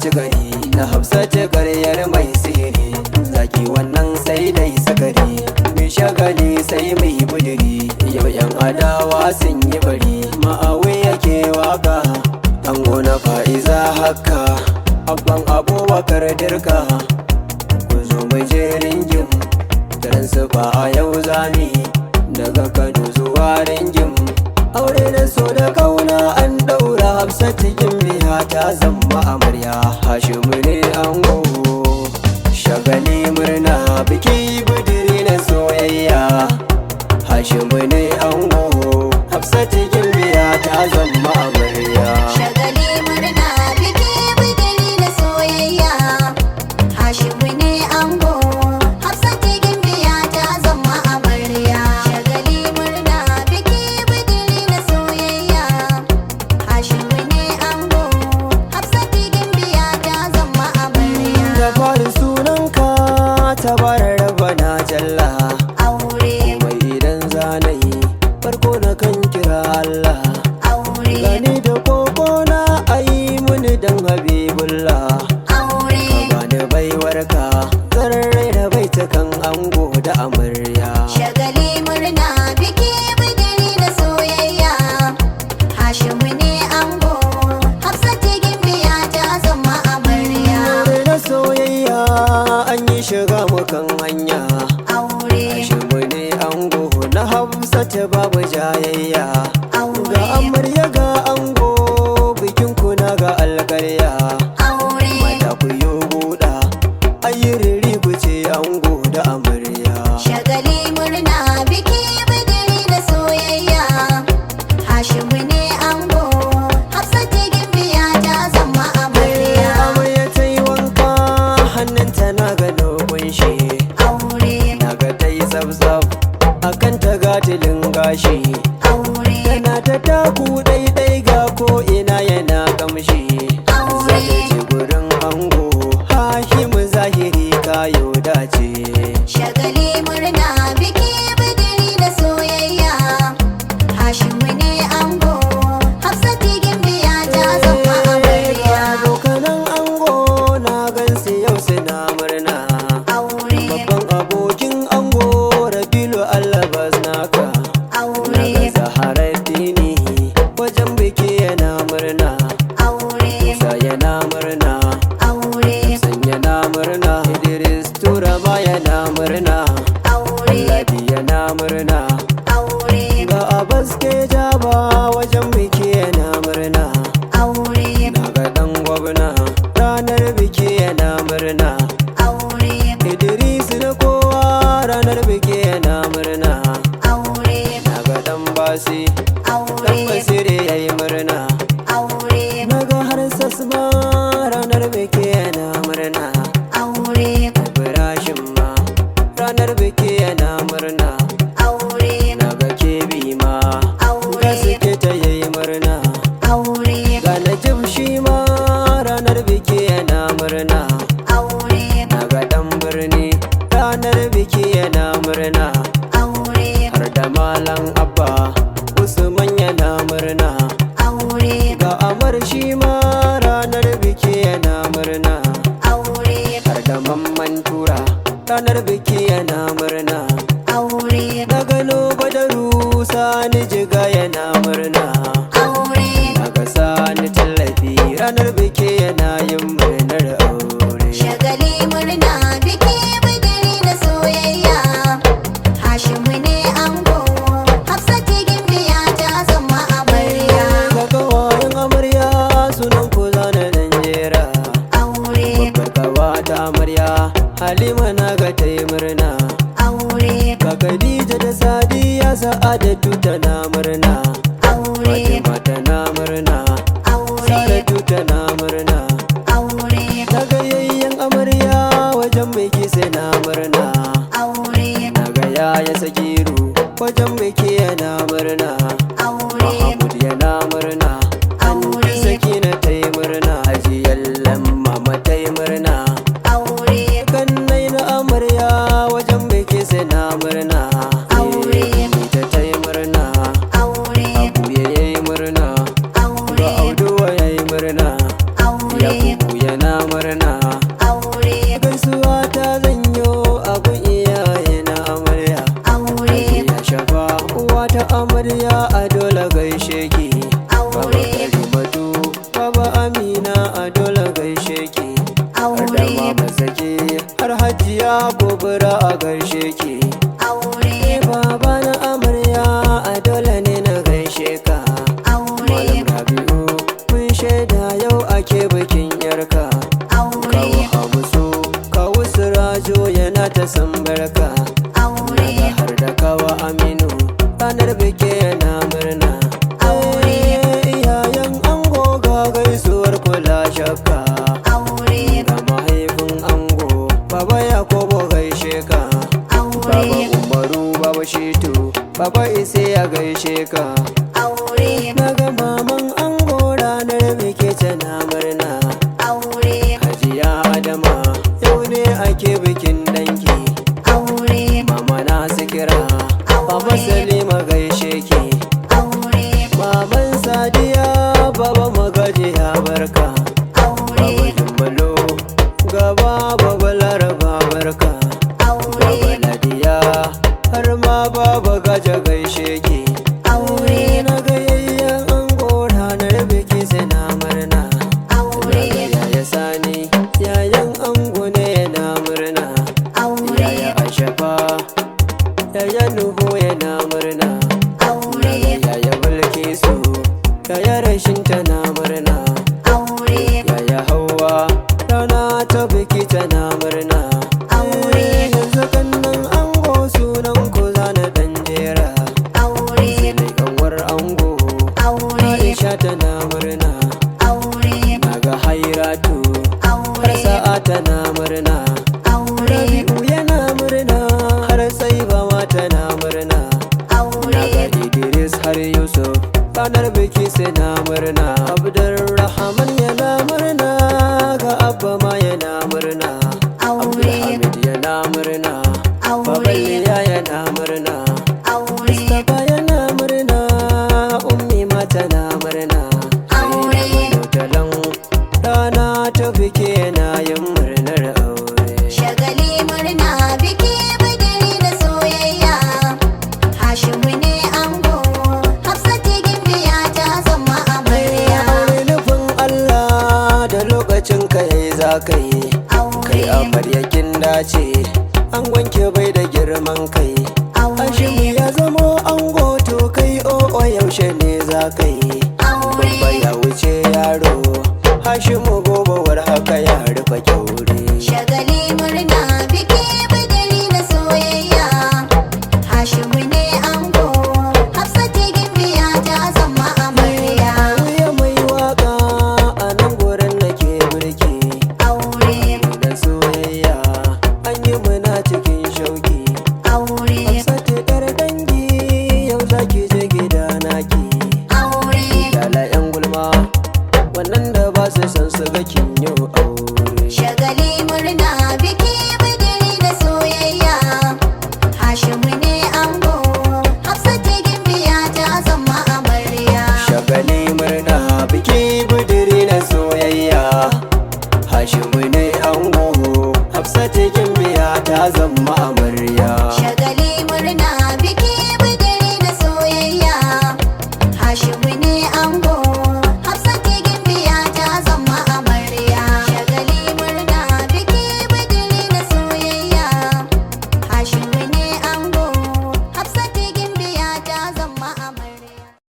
ɓaci gari na Hafsatu ƙaryar mai sihiri. Zaki wannan sai dai sakari, mai shagali sai mai budiri. Yau yan adawa sun yi bari, Ma'awi yake waka. Ango na Fa'iza haka, abban Abubakar dirka. Ku zo mu je ringin, taransifa a yau zami. Daga Kano zuwa ringin, aure da so da kauna an daura. Hafsatu Gimbiya ta zama amarya, Hashimu ne ango. Shagali murna biki budiri na soyayya, Hashimu ne ango. Hafsatu Gimbiya ta zama amarya. Shagali murna biki budiri na soyayya, Hashimu ne ango. Hafsatu Gimbiya ta zama amarya. Shagali murna biki budiri na soyayya, Hashimu ne ango. Hafsatu Gimbiya ta zama amarya. Da fari sunanka ta bara rabana jalla, Aure, mai idan zanayi farko na kan kira Allah. aure, Gani da koko na ayi muni dan Habibullah. aure. Bani baiwarka zarrai da baita kan ango da amarya. Shagali murna biki budiri na soyayya, Hashimu ne ango. Hafsatu Gimbiya ta zama amarya. Aure na soyayya an yi shiga mukan hanya, Aure, Hashimu ne ango na Hafsatu babu jayayya. Ga aure, amarya ga ango bikin kuna ga alkarya. aure. Mata ku yi buɗa ayi riri ku ce ango da amarya. Shagali murna biki budiri na soyayya, Hashimu ne ango. Hafsatu Gimbiya ta zama amarya. Amarya ta yi wanka hannunta na gano kunshi, Aure, na ga ta yi tsaf-tsaf akan ta gatilin gashi. aure, Tana ta taku ɗaiɗai ga ko ina yana kamshi. Aure. Zata je gurin ango Hashimu zahiri kayo dace. shagali murna biki budiri na soyayya, Hashimu ne ango. Hafsatu Gimbiya ta zama amarya. Abokanan ango na gansu yau suna murna. Aure, Babban abokin ango Rabilu Allabas naka. aure, Zaharaddini wajen biki yana murna. aure, Isa yana murna, aure, San yana murna, Idris Turama yana murna, aure, Ladi yana murna. aure, Ga Abbas ke jaba wajen biki yana murna. aure, Na ga dan gwamna ranar biki yana murna. aure, Idris na kowa ranar biki yana murna. aure, Na ga dan basi, dan aure, basire yayi murna. aure, Na ga har sasma ranar biki yana murna. aure, Ibrahim ma ranar biki yana murna. aure, Na ga kebi ma aure, ga suke ta yayi murna. aure, Ga Najib shi ma ranar biki yana murna. aure, Na ga dan birni ranar biki yana murna. aure, Har da Malam Abba Usman yana murna. aure, Ga Amar shi ma ranar biki yana murna. aure, Har da Mamman Tura ranar biki yana murna. aure, Na gano Badaru Sani Jiga yana murna. aure. Na ga Sani Tallafi ranar biki yana yin murnar aure. Shagali murna biki budiri na soyayya, Hashimu ne ango. Hafsatu Gimbiya ta zama amarya. Ga kawayen amarya sunan ku zana dan jera. Aure, Babbar kawa ta amarya Halima na ga ta yi murna. hajiya kubura a gaishe ki aure baba na amarya a dole ne na gaishe ka aure Malam Rabi'u mun shaida yau ake bikin yarka aure kawo Hamisu kawo Sirajo yana ta san barka aure har da kawo Aminu ranar biki yana murna Aure. iyayen ango ga gaisuwar kula shakka aure ga mahaifin ango baba Yakubu gaishe ka baba aure Umaru baba Shitu baba Ise ya gaishe ka aure naga maman ango ranar biki tana murna aure Hajiya Adama yau ne ake bikin danki aure mama na sikira baba Salima gaishe ki aure maman Sadiya baba Magaji ya barka baba aure Jummalo gaba baba Laraba barka baba aure Ladiya har ma baba Gaja gaishe ki aure na ga yayyan ango ranar biki sai na murna aure yaya Sani yayan ango ne yana murna aure yaya Ashafa yaya Nuhu yana murna aure yaya Bilkisu yaya Rashin tana murna aure yaya Hauwa rana ta biki tana murna Aure. yanzu kannan ango sunan ku zana dan jera aure sai kanwar ango aure Aisha tana murna aure naga Hairatu har aure sa'a tana murna aure Rabi'u yana murna har sai bama tana murna aure naga Idris har Yusuf ranar biki sai na murna Abdulrahman yana murna ga Abba ma yana murna Aure. Abdulhamid yana murna Aure. Babaliya yana murna aure Mustapha yana murna Ummi ma tana murna Aure. Talan rana ta biki yana yin murnar aure shagali murna biki bidiri da soyayya Hashimu ne ango Hafsatu gimbiya ta zama amarya aure nufin Allah da lokacin ka yayi za ka yi kai aure amaryakin dace an wanke bai da girman kai Hashimu aure ya zamo ango to kai o'o yaushe ne za ka yi aure babba ya wuce yaro Hashimu gobawar haka ya rufe kyaure shagali murna biki bidiri da soyayya Hashimu ne ango Hafsatu gimbiya ta zama amarya wuya mai waka a nan gurin nake birki aure da soyayya an yi muna cikin shauki aure Hafsatu yar dangi yau zaki je gida naki aure Yala yan gulma wannan da ba su san su ga kin yau aure shagali murna biki bidiri da soyayya Hashimu ne ango Hafsatu gimbiya ta zama amarya shagali murna biki budiri na soyayya Hashimu ne ango Hafsatu gimbiya ta zama amarya shagali murna biki bidiri da soyayya Hashimu ne ango